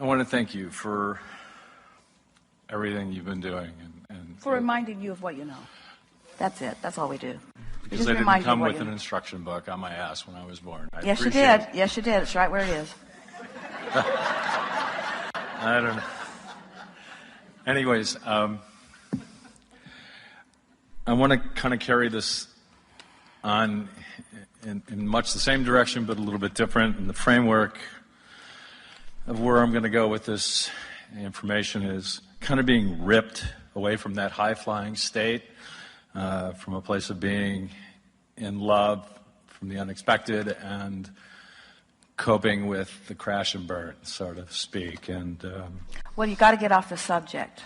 I want to thank you for everything you've been doing. And for reminding you of what you know. That's it. That's all we do. Because I didn't come with an instruction book on my ass when I was born. Yes, you did. Yes, you did. It's right where it is. I don't know. Anyways, I want to kind of carry this on in much the same direction, but a little bit different. And the framework of where I'm going to go with this information is kind of being ripped away from that high-flying state, from a place of being in love, from the unexpected, and coping with the crash and burn, so to speak. And well, you got to get off the subject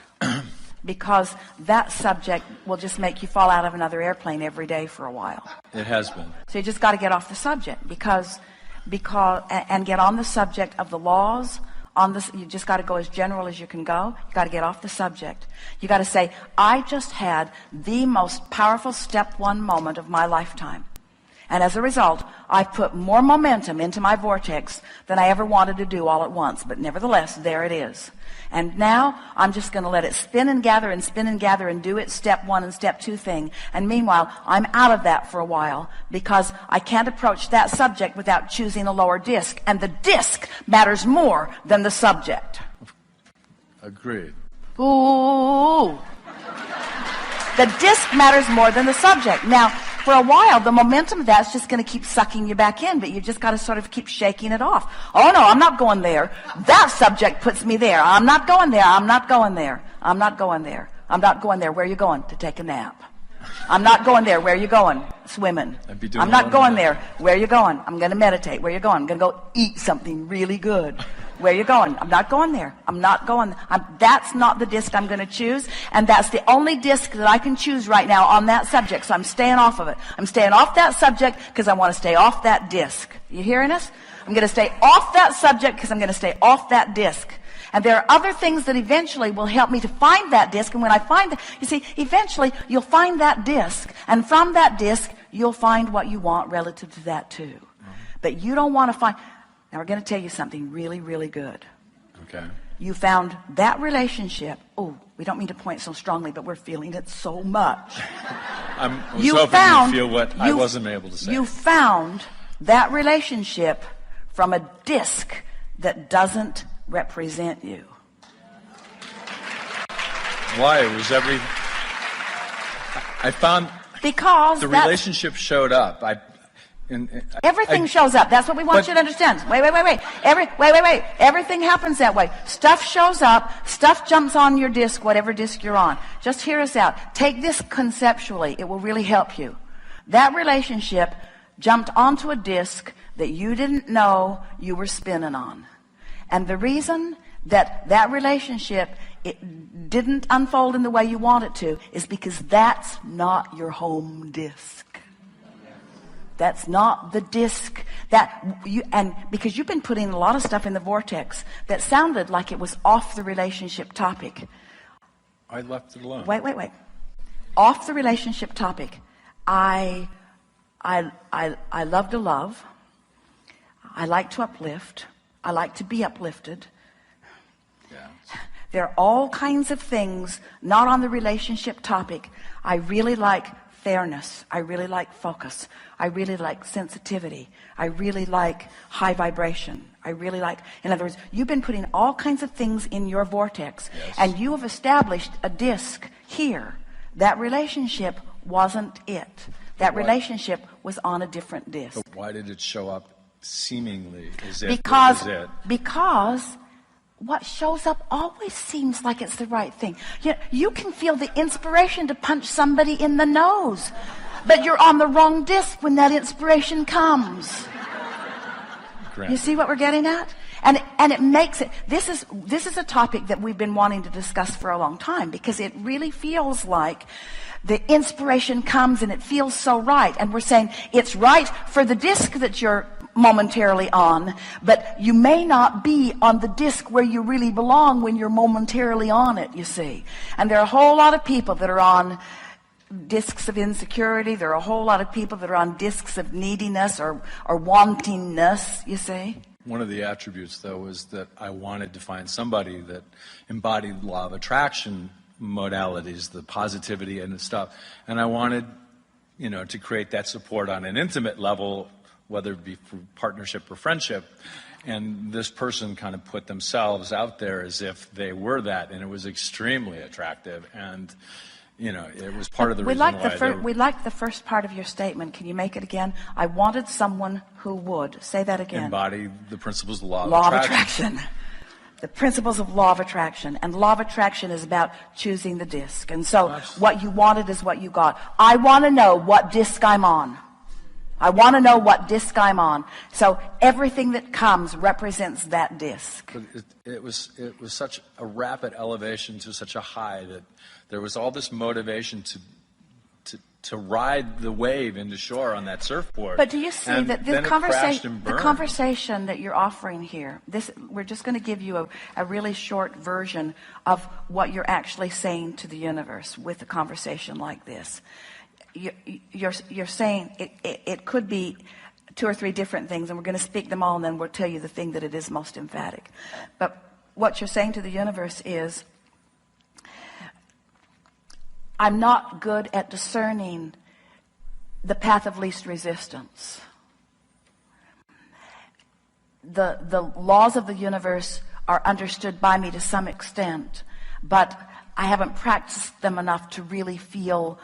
because that subject will just make you fall out of another airplane every day for a while. It has been. So you just got to get off the subject because and get on the subject of the laws. You just got to go as general as you can go. You got to get off the subject. You got to say, I just had the most powerful step one moment of my lifetime. And as a result, I've put more momentum into my vortex than I ever wanted to do all at once. But nevertheless, there it is. And now I'm just going to let it spin and gather and spin and gather and do its step one and step two thing. And meanwhile, I'm out of that for a while because I can't approach that subject without choosing a lower disc. And the disc matters more than the subject. Agreed. Ooh. The disc matters more than the subject. Now, for a while, the momentum of that's just going to keep sucking you back in, but you just got to sort of keep shaking it off. Oh, no, I'm not going there. That subject puts me there. I'm not going there. I'm not going there. I'm not going there. I'm not going there. Where are you going? To take a nap. I'm not going there. Where are you going? Swimming. I'm not going there. Where are you going? I'm going to meditate. Where are you going? I'm going to go eat something really good. Where are you going? I'm not going there. I'm not going. That's not the disc I'm going to choose. And that's the only disc that I can choose right now on that subject. So I'm staying off of it. I'm staying off that subject because I want to stay off that disc. You hearing us? I'm going to stay off that subject because I'm going to stay off that disc. And there are other things that eventually will help me to find that disc. And when I find that, you see, eventually you'll find that disc. And from that disc, you'll find what you want relative to that too. But you don't want to find... Now, we're going to tell you something really, really good. Okay. You found you don't mean to point so strongly, but we're feeling it so much. I was hoping you'd feel what I wasn't able to say. You found that relationship from a disc that doesn't represent you. Why? It was I found... Because the relationship showed up. Everything shows up. That's what we want you to understand. Wait. Everything happens that way. Stuff shows up. Stuff jumps on your disc, whatever disc you're on. Just hear us out. Take this conceptually. It will really help you. That relationship jumped onto a disc that you didn't know you were spinning on. And the reason that relationship it didn't unfold in the way you want it to is because that's not your home disc. That's not the disc and because you've been putting a lot of stuff in the vortex that sounded like it was off the relationship topic. I left it alone. Wait. Off the relationship topic. I love to love. I like to uplift. I like to be uplifted. Yeah. There are all kinds of things not on the relationship topic. I really like fairness. I really like focus. I really like sensitivity. I really like high vibration. In other words, you've been putting all kinds of things in your vortex. Yes. And you have established a disc here. That relationship wasn't it. That relationship was on a different disc. But why did it show up seemingly as if because it was it? Because what shows up always seems like it's the right thing. You can feel the inspiration to punch somebody in the nose, but you're on the wrong disc when that inspiration comes. Correct. You see what we're getting at? And it makes it, this is a topic that we've been wanting to discuss for a long time because it really feels like the inspiration comes and it feels so right. And we're saying it's right for the disc that you're momentarily on, but you may not be on the disc where you really belong when you're momentarily on it, you see. And there are a whole lot of people that are on discs of insecurity. There are a whole lot of people that are on discs of neediness or wantingness, you see. one of the attributes, though, was that I wanted to find somebody that embodied law of attraction modalities, the positivity and the stuff. And I wanted, to create that support on an intimate level, whether it be for partnership or friendship. And this person kind of put themselves out there as if they were that, and it was extremely attractive. And, it was part of the reason why. We liked the first part of your statement. Can you make it again? I wanted someone who would. Say that again. Embody the principles of the law of attraction. The principles of law of attraction. And law of attraction is about choosing the disc. And so what you wanted is what you got. I want to know what disc I'm on. I want to know what disc I'm on. So everything that comes represents that disc. But it was such a rapid elevation to such a high that there was all this motivation to ride the wave into shore on that surfboard. But do you see that the conversation that you're offering here, we're just going to give you a really short version of what you're actually saying to the universe with a conversation like this. You're saying it could be 2 or 3 different things, and we're going to speak them all, and then we'll tell you the thing that it is most emphatic. But what you're saying to the universe is, I'm not good at discerning the path of least resistance. The laws of the universe are understood by me to some extent, but I haven't practiced them enough to really feel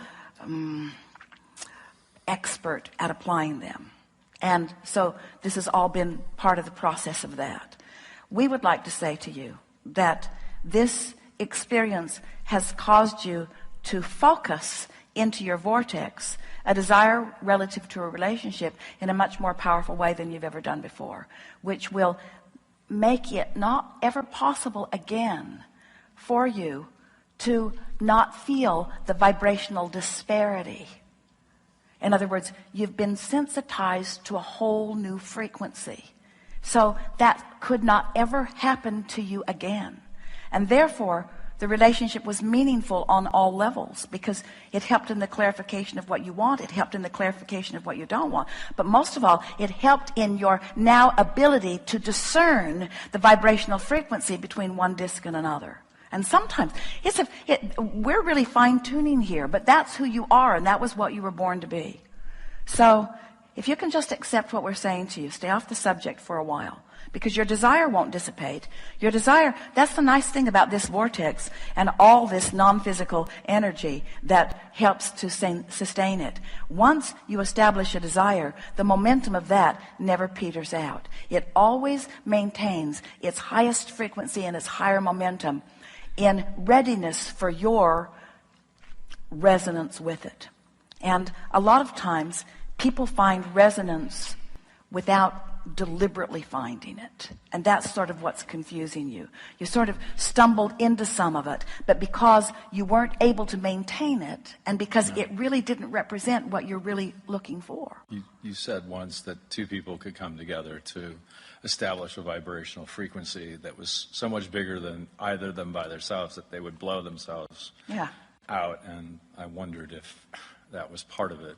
expert at applying them. And so this has all been part of the process of that. We would like to say to you that this experience has caused you to focus into your vortex a desire relative to a relationship in a much more powerful way than you've ever done before, which will make it not ever possible again for you to not feel the vibrational disparity. In other words, you've been sensitized to a whole new frequency. So that could not ever happen to you again. And therefore, the relationship was meaningful on all levels because it helped in the clarification of what you want. It helped in the clarification of what you don't want. But most of all, it helped in your now ability to discern the vibrational frequency between one disc and another. And sometimes we're really fine-tuning here, but that's who you are, and that was what you were born to be. So if you can just accept what we're saying to you, stay off the subject for a while, because your desire won't dissipate. Your desire, that's the nice thing about this vortex and all this non-physical energy that helps to sustain it. Once you establish a desire, the momentum of that never peters out. It always maintains its highest frequency and its higher momentum in readiness for your resonance with it. And a lot of times people find resonance without deliberately finding it, and that's sort of what's confusing you. You sort of stumbled into some of it, but because you weren't able to maintain it, and because it really didn't represent what you're really looking for. You said once that 2 people could come together to establish a vibrational frequency that was so much bigger than either of them by themselves that they would blow themselves out, and I wondered if that was part of it.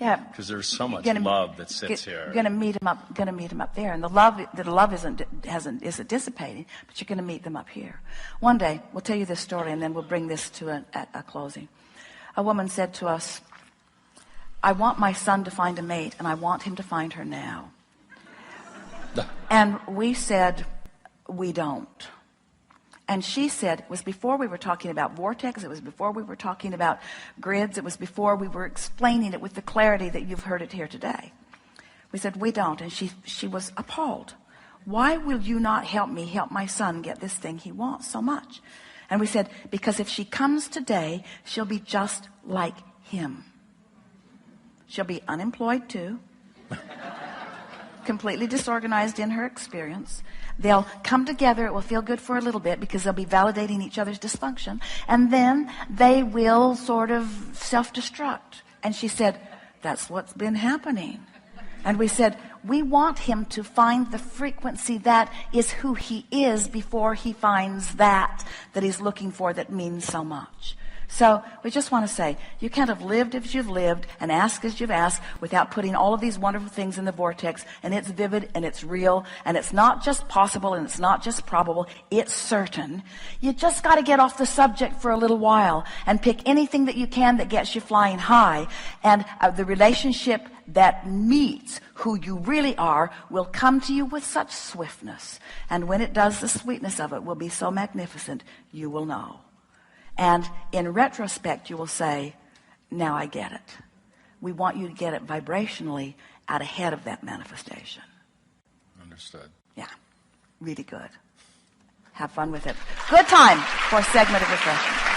Yeah, because there's so much love that sits here. You're going to meet them up there, and the love isn't dissipating, but you're going to meet them up here. One day, we'll tell you this story, and then we'll bring this to a closing. A woman said to us, "I want my son to find a mate, and I want him to find her now." And we said, "We don't." And she said, it was before we were talking about vortex, it was before we were talking about grids, it was before we were explaining it with the clarity that you've heard it here today. We said, "We don't." And she was appalled. "Why will you not help me help my son get this thing he wants so much?" And we said, "Because if she comes today, she'll be just like him. She'll be unemployed too, completely disorganized in her experience. They'll come together, it will feel good for a little bit because they'll be validating each other's dysfunction, and then they will sort of self-destruct." And she said, "That's what's been happening." And we said, "We want him to find the frequency that is who he is before he finds that he's looking for that means so much." So we just want to say, you can't have lived as you've lived and asked as you've asked without putting all of these wonderful things in the vortex, and it's vivid and it's real and it's not just possible and it's not just probable, it's certain. You just got to get off the subject for a little while and pick anything that you can that gets you flying high, and the relationship that meets who you really are will come to you with such swiftness, and when it does, the sweetness of it will be so magnificent you will know. And in retrospect, you will say, now I get it. We want you to get it vibrationally out ahead of that manifestation. Understood. Yeah, really good. Have fun with it. Good time for a segment of refreshment.